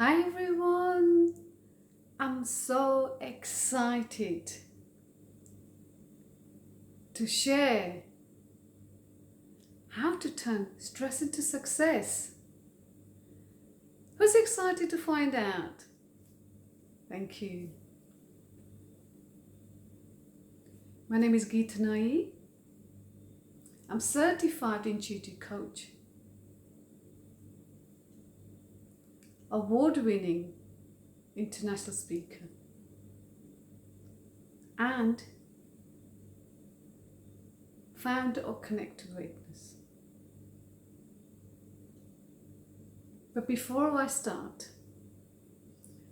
Hi everyone! I'm so excited to share how to turn stress into success. Who's excited to find out? Thank you. My name is Gita Nayee. I'm certified intuitive coach, award-winning international speaker, and founder of Connect to Greatness. But before I start,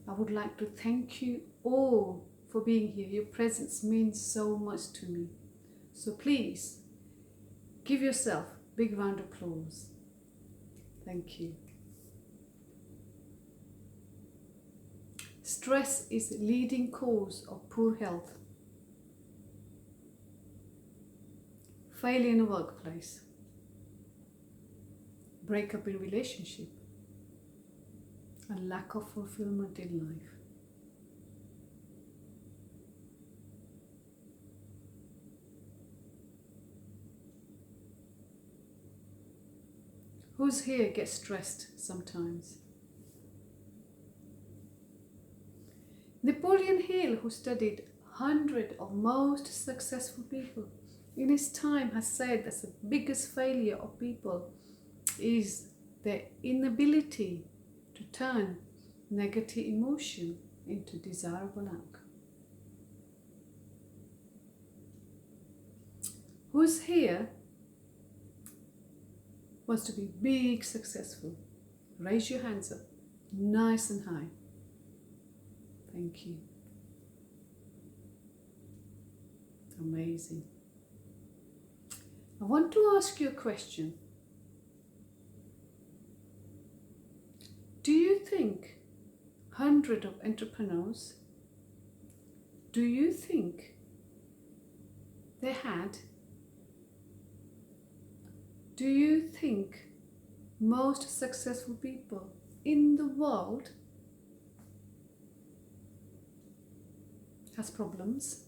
I would like to thank you all for being here. Your presence means so much to me. So please, give yourself a big round of applause. Thank you. Stress is the leading cause of poor health, failure in the workplace, breakup in relationship, and lack of fulfillment in life. Who's here gets stressed sometimes? Napoleon Hill, who studied hundreds of most successful people in his time, has said that the biggest failure of people is their inability to turn negative emotion into desirable outcome. Who's here wants to be big successful? Raise your hands up, nice and high. Thank you. Amazing. I want to ask you a question. Do you think hundreds of entrepreneurs, do you think they had? Do you think most successful people in the world has problems?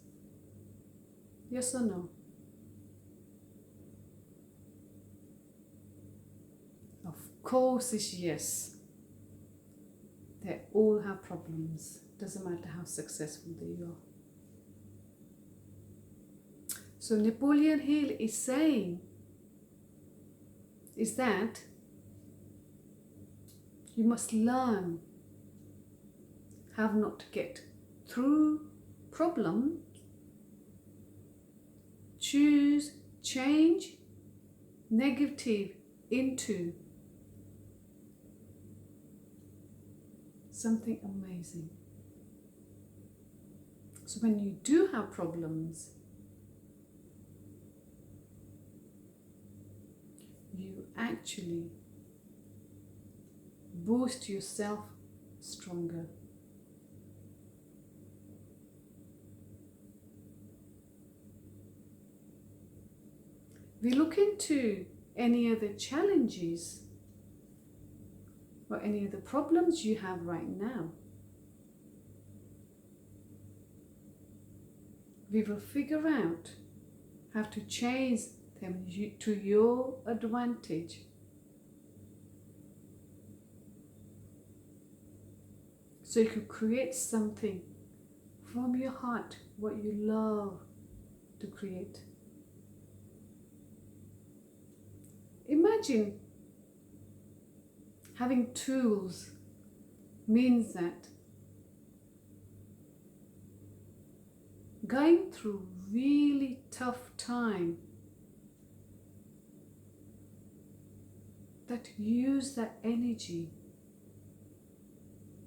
Yes or no? Of course it's yes. They all have problems. Doesn't matter how successful they are. So Napoleon Hill is saying is that you must learn how not to get through problem, choose, change negative into something amazing. So when you do have problems, you actually boost yourself stronger. We look into any other challenges or any other problems you have right now. We will figure out how to change them to your advantage. So you can create something from your heart, what you love to create. Imagine having tools means that going through really tough time, that use that energy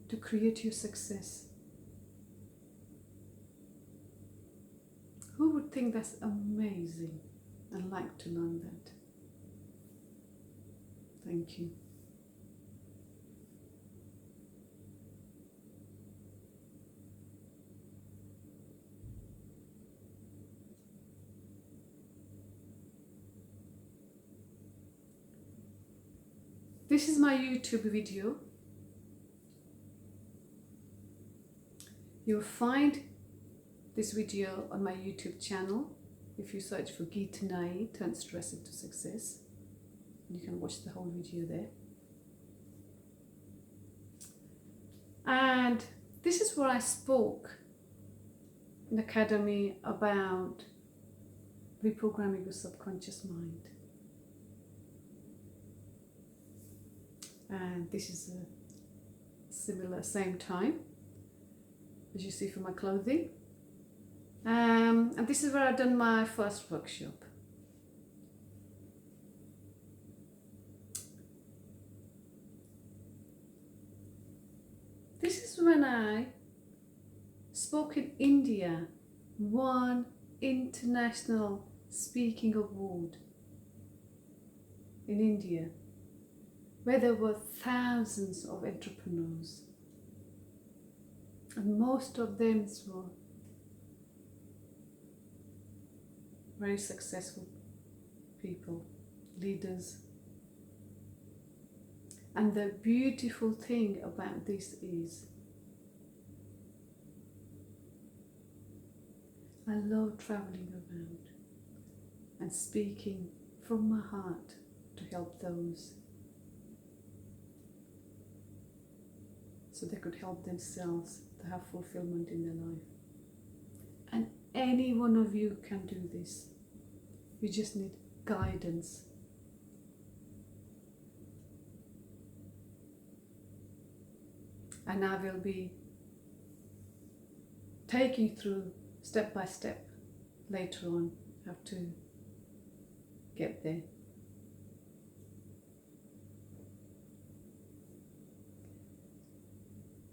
to create your success. Who would think that's amazing and like to learn that? Thank you. This is my YouTube video. You'll find this video on my YouTube channel. If you search for Gita Nayee, Turn Stress into Success, you can watch the whole video there. And this is where I spoke in the academy about reprogramming your subconscious mind. And this is a similar, same time, as you see from my clothing. And this is where I've done my first workshop. This is when I spoke in India, won International Speaking Award in India, where there were thousands of entrepreneurs, and most of them were very successful people, leaders. And the beautiful thing about this is I love traveling around and speaking from my heart to help those so they could help themselves to have fulfillment in their life. And any one of you can do this. You just need guidance. And I will be taking you through step by step later on how to get there.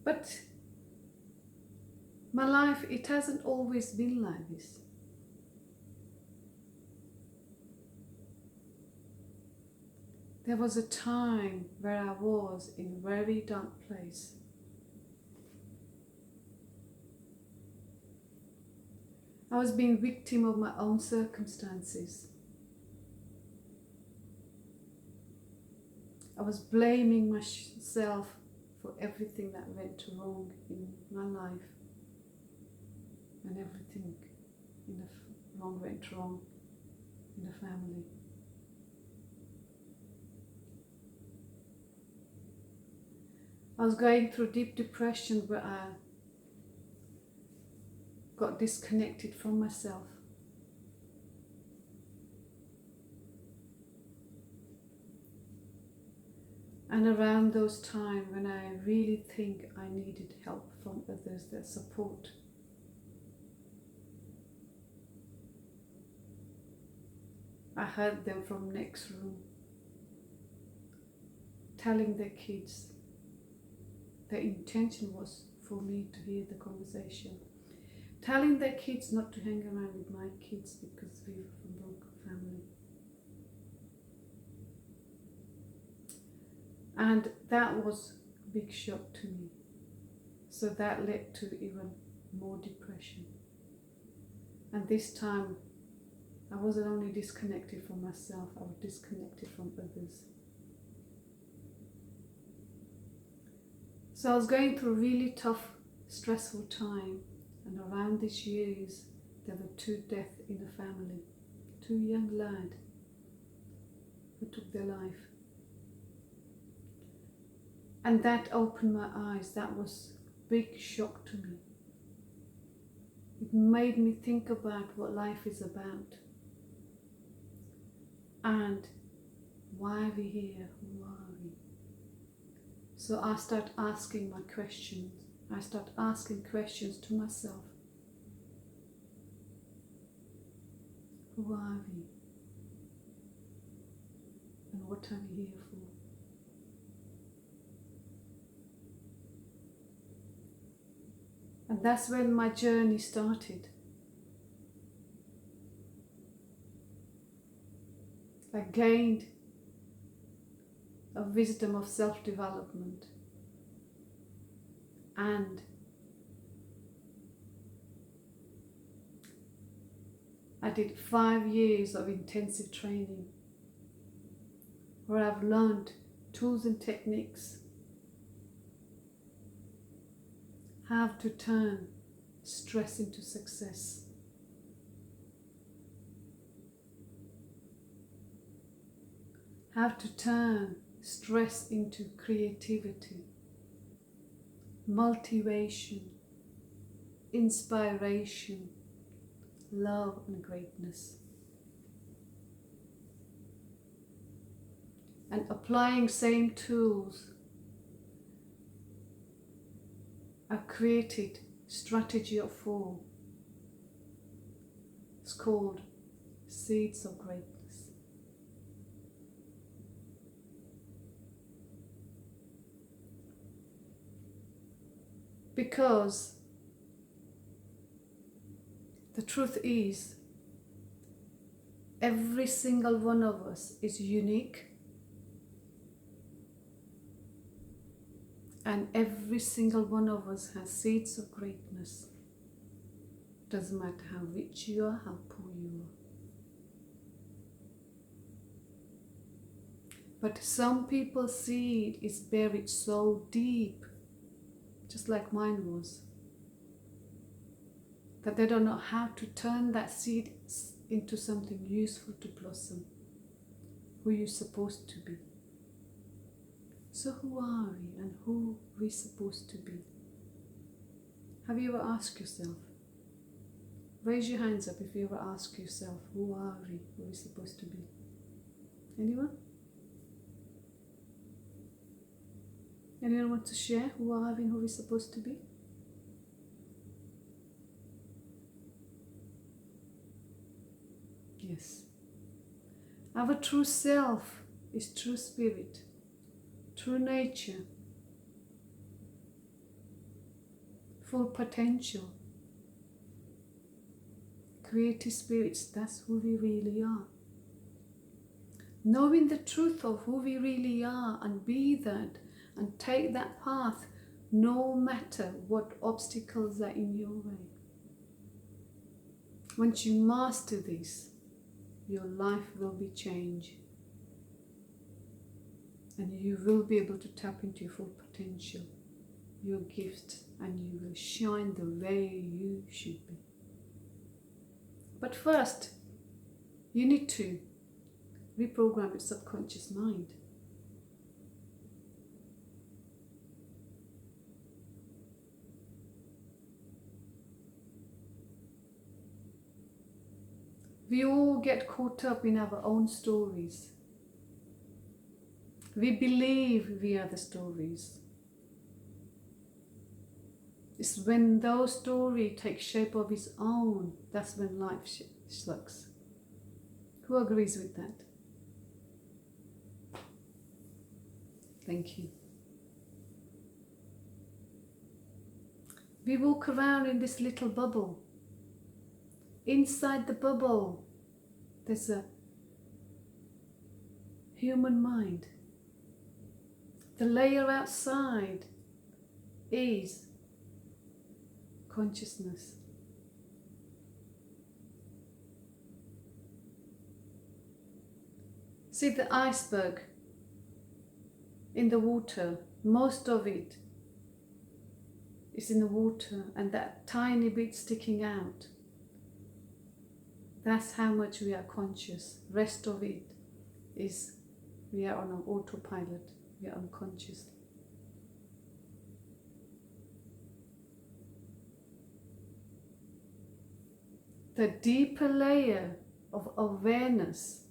But my life, it hasn't always been like this. There was a time where I was in a very dark place. I was being victim of my own circumstances. I was blaming myself for everything that went wrong in my life, and everything went wrong in the family. I was going through deep depression where I got disconnected from myself. And around those times when I really think I needed help from others, their support, I heard them from next room telling their kids, their intention was for me to hear the conversation, telling their kids not to hang around with my kids because we were from a broken family. And that was a big shock to me. So that led to even more depression. And this time, I wasn't only disconnected from myself, I was disconnected from others. So I was going through a really tough, stressful time. And around these years, there were 2 deaths in the family. 2 young lads who took their life. And that opened my eyes. That was a big shock to me. It made me think about what life is about. And why are we here? Who are we? So I start asking my questions. I start asking questions to myself. Who are we? And what are we here for? And that's when my journey started. I gained a wisdom of self-development, and I did 5 years of intensive training where I've learned tools and techniques, how to turn stress into success. How to turn stress into creativity, motivation, inspiration, love and greatness. And applying same tools, I've created strategy of 4. It's called Seeds of Greatness. Because the truth is, every single one of us is unique, and every single one of us has seeds of greatness. Doesn't matter how rich you are, how poor you are. But some people's seed is buried so deep, just like mine was, that they don't know how to turn that seed into something useful to blossom, who you're supposed to be. So who are we and who are we supposed to be? Have you ever asked yourself? Raise your hands up if you ever ask yourself, who are we supposed to be? Anyone? Anyone want to share who are we and who we're supposed to be? Yes. Our true self is true spirit, true nature, full potential, creative spirits. That's who we really are. Knowing the truth of who we really are and be that and take that path no matter what obstacles are in your way. Once you master this, your life will be changed and you will be able to tap into your full potential, your gift, and you will shine the way you should be. But first, you need to reprogram your subconscious mind. We all get caught up in our own stories. We believe we are the stories. It's when those stories take shape of its own, that's when life sucks. Who agrees with that? Thank you. We walk around in this little bubble. Inside the bubble, there's a human mind. The layer outside is consciousness. See the iceberg in the water, most of it is in the water and that tiny bit sticking out. That's how much we are conscious. Rest of it is we are on an autopilot. We are unconscious. The deeper layer of awareness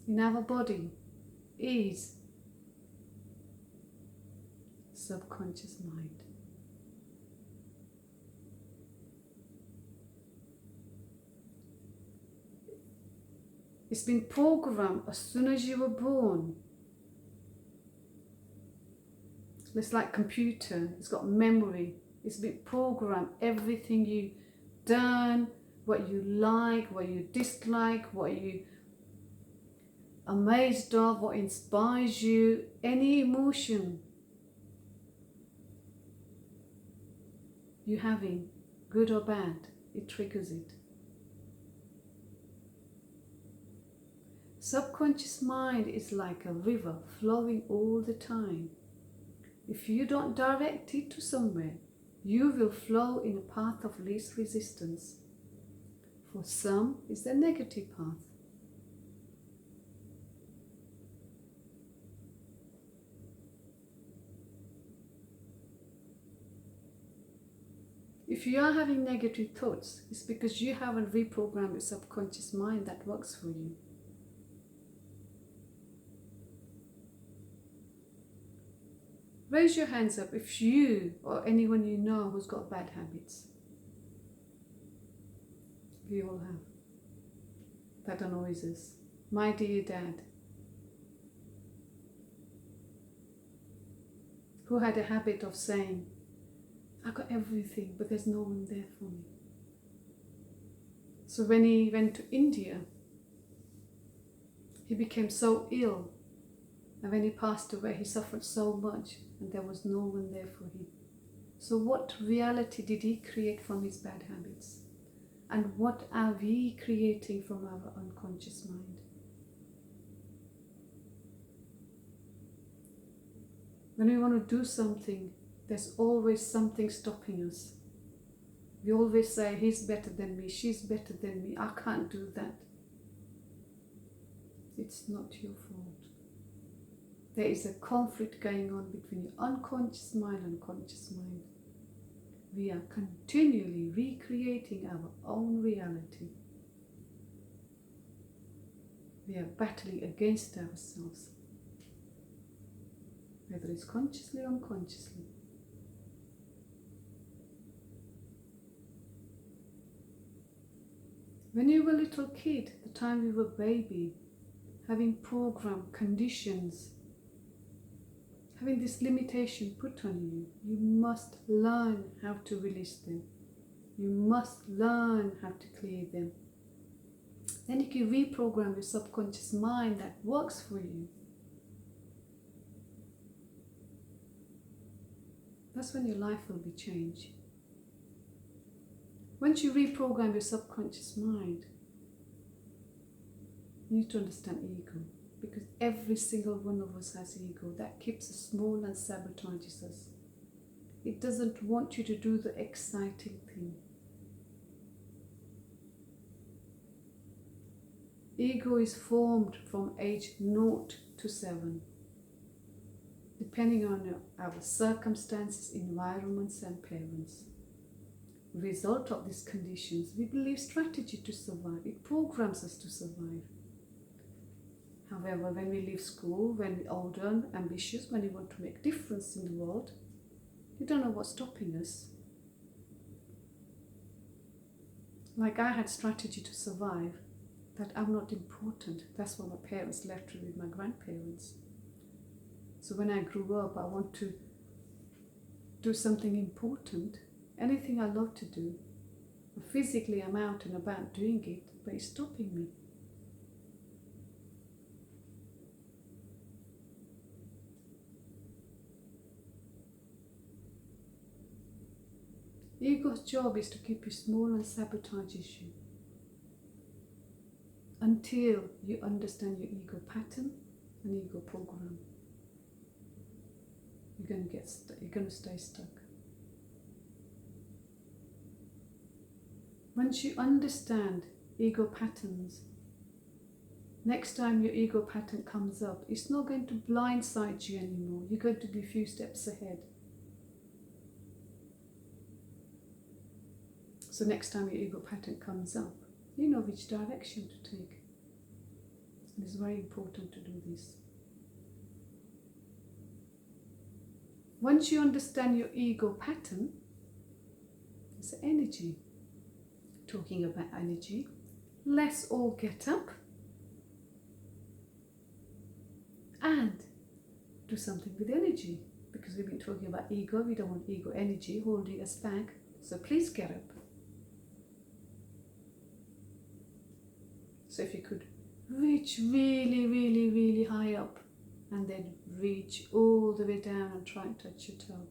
in our body is subconscious mind. It's been programmed as soon as you were born. It's like computer, it's got memory. It's been programmed, everything you done, what you like, what you dislike, what you amazed of, what inspires you, any emotion you're having, good or bad, it triggers it. Subconscious mind is like a river flowing all the time. If you don't direct it to somewhere, you will flow in a path of least resistance. For some, it's the negative path. If you are having negative thoughts, it's because you haven't reprogrammed your subconscious mind that works for you. Raise your hands up if you or anyone you know who's got bad habits. We all have. That annoys us. My dear dad, who had a habit of saying, I got everything, but there's no one there for me. So when he went to India, he became so ill. And when he passed away, he suffered so much, and there was no one there for him. So what reality did he create from his bad habits? And what are we creating from our unconscious mind? When we want to do something, there's always something stopping us. We always say, he's better than me, she's better than me, I can't do that. It's not your fault. There is a conflict going on between your unconscious mind and conscious mind. We are continually recreating our own reality. We are battling against ourselves, whether it's consciously or unconsciously. When you were a little kid, the time you were a baby, having program conditions, having this limitation put on you, you must learn how to release them. You must learn how to clear them. Then you can reprogram your subconscious mind that works for you. That's when your life will be changed. Once you reprogram your subconscious mind, you need to understand ego, because every single one of us has ego that keeps us small and sabotages us. It doesn't want you to do the exciting thing. Ego is formed from age 0 to 7, depending on our circumstances, environments and parents. Result of these conditions, we believe strategy to survive. It programs us to survive. However, when we leave school, when we're older and ambitious, when we want to make difference in the world, we don't know what's stopping us. Like I had strategy to survive, that I'm not important. That's what my parents left me with, my grandparents. So when I grew up, I want to do something important. Anything I love to do, physically I'm out and about doing it, but it's stopping me. Ego's job is to keep you small and sabotages you until you understand your ego pattern and ego program. You're going to stay stuck. Once you understand ego patterns, next time your ego pattern comes up, it's not going to blindside you anymore. You're going to be a few steps ahead. So next time your ego pattern comes up, you know which direction to take. It's very important to do this. Once you understand your ego pattern, it's energy. Talking about energy, let's all get up and do something with energy, because we've been talking about ego. We don't want ego energy holding us back, so please get up. So if you could reach really, really, really high up and then reach all the way down and try and touch your toe,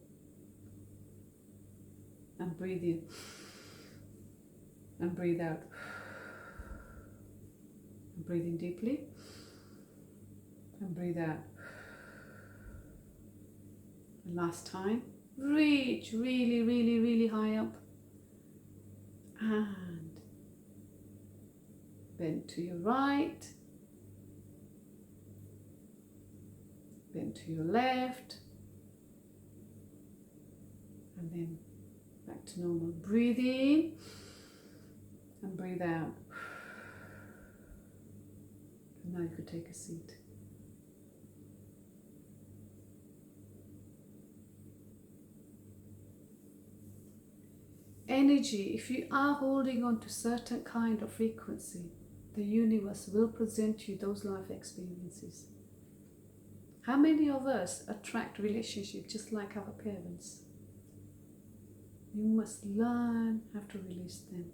and breathe in and breathe out. And breathe in deeply and breathe out. And last time, Reach really, really, really high up. And bend to your right. Bend to your left. And then back to normal. Breathe in and breathe out. And now you could take a seat. Energy, if you are holding on to certain kind of frequency, the universe will present you those life experiences. How many of us attract relationships just like our parents? You must learn how to release them.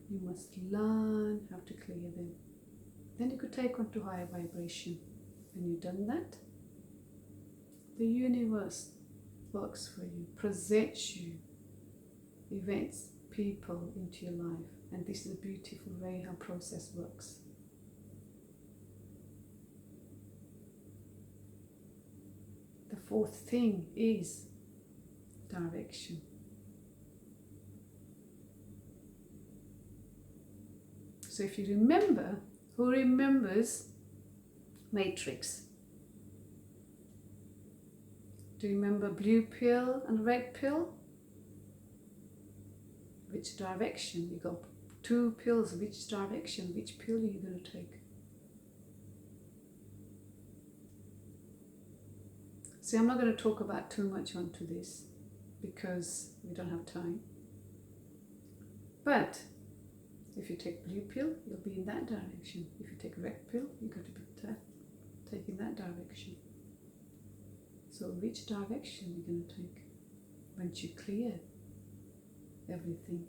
You must learn how to clear them. Then you could take on to higher vibration. When you've done that, the universe works for you, presents you events, people into your life. And this is a beautiful way how process works. The fourth thing is direction. So if you remember, who remembers Matrix? Do you remember blue pill and red pill? Which direction? You got 2 pills, which direction? Which pill are you going to take? See, I'm not going to talk about too much onto this because we don't have time. But if you take blue pill, you'll be in that direction. If you take red pill, you're going to be taking that direction. So which direction are you going to take once you clear everything?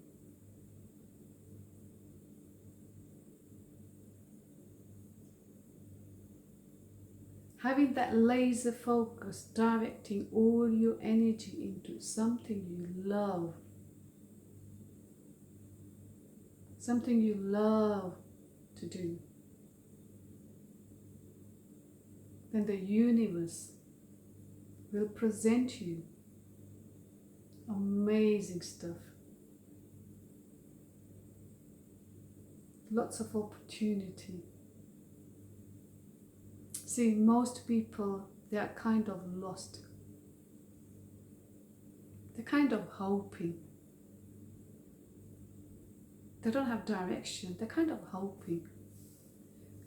Having that laser focus, directing all your energy into something you love. Something you love to do. Then the universe will present you amazing stuff. Lots of opportunity. See, most people, they are kind of lost. They're kind of hoping. They don't have direction. They're kind of hoping.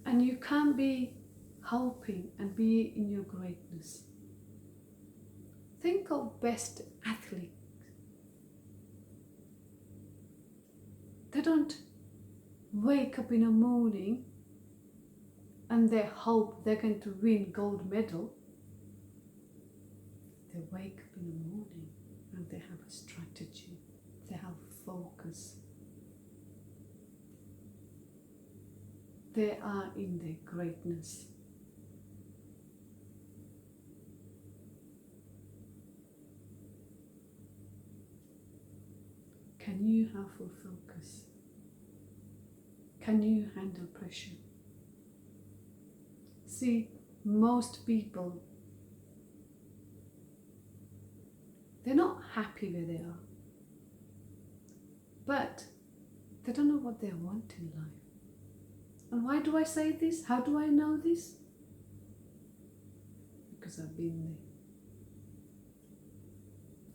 And you can't be hoping and be in your greatness. Think of best athletes. They don't wake up in the morning and they hope they're going to win gold medal. They wake up in the morning and they have a strategy. They have focus. They are in their greatness. Can you have full focus? Can you handle pressure? See, most people, they're not happy where they are, but they don't know what they want in life. And why do I say this? How do I know this? Because I've been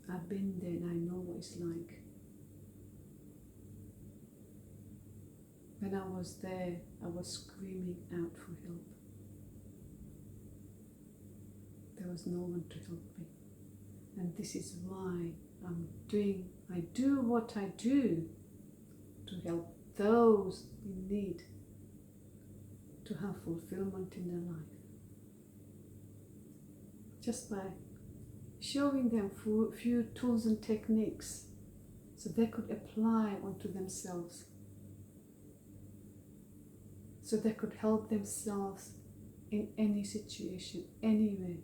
there. I've been there and I know what it's like. When I was there, I was screaming out for help. There was no one to help me. And this is why I do what I do to help those in need to have fulfillment in their life. Just by showing them a few tools and techniques so they could apply onto themselves. So they could help themselves in any situation, anywhere,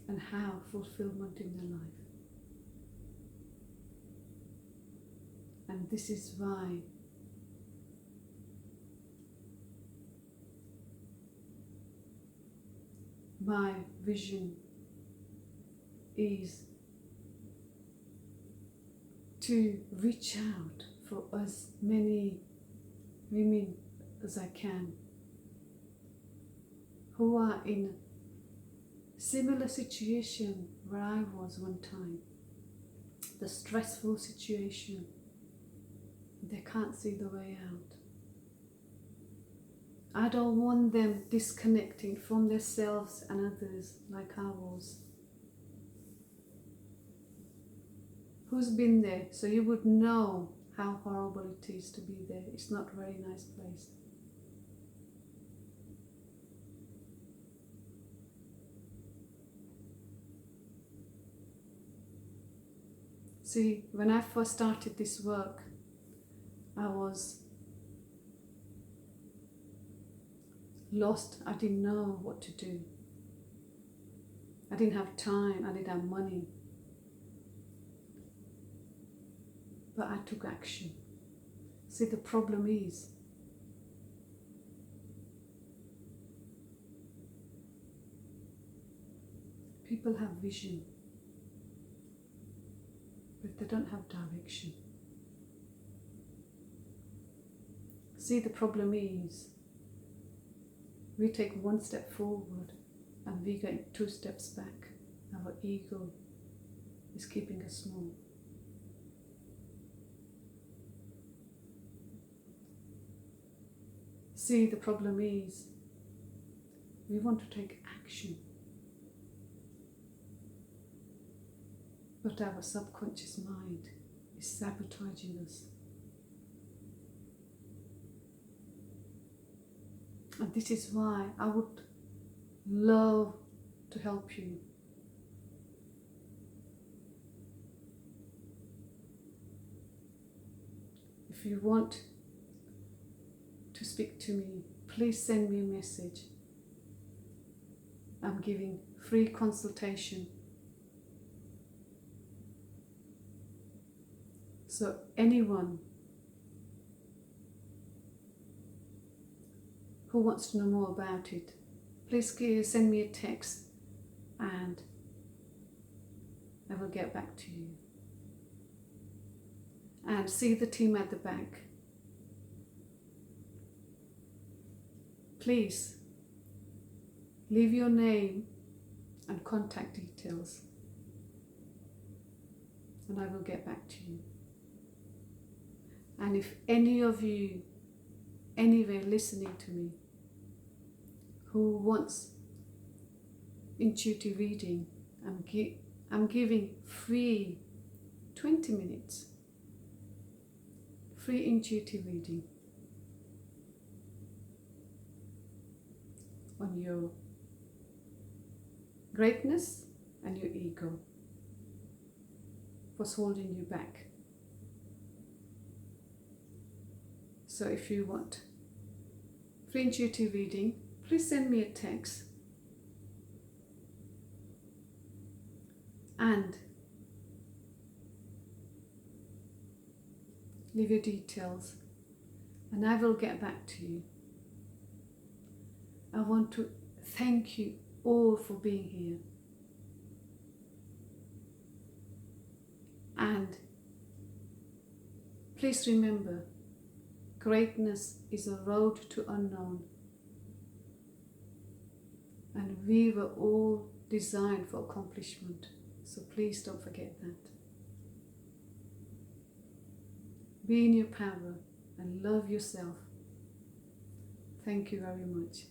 and have fulfillment in their life. And this is why my vision is to reach out for as many women as I can who are in a similar situation where I was one time, the stressful situation. They can't see the way out. I don't want them disconnecting from themselves and others like I was. Who's been there? So you would know how horrible it is to be there. It's not a very nice place. See, when I first started this work, I was lost. I didn't know what to do. I didn't have time. I didn't have money. But I took action. See, the problem is people have vision, but they don't have direction. See, the problem is we take one step forward and we get 2 steps back. Our ego is keeping us small. See, the problem is we want to take action, but our subconscious mind is sabotaging us. And this is why I would love to help you. If you want to speak to me, please send me a message. I'm giving free consultation. So anyone who wants to know more about it, please send me a text and I will get back to you. And see the team at the back. Please leave your name and contact details and I will get back to you. And if any of you anywhere listening to me who wants intuitive reading, I'm giving free 20 minutes free intuitive reading on your greatness and your ego, what's holding you back. So if you want free intuitive reading, please send me a text and leave your details and I will get back to you. I want to thank you all for being here. And please remember, greatness is a road to unknown. And we were all designed for accomplishment. So please don't forget that. Be in your power and love yourself. Thank you very much.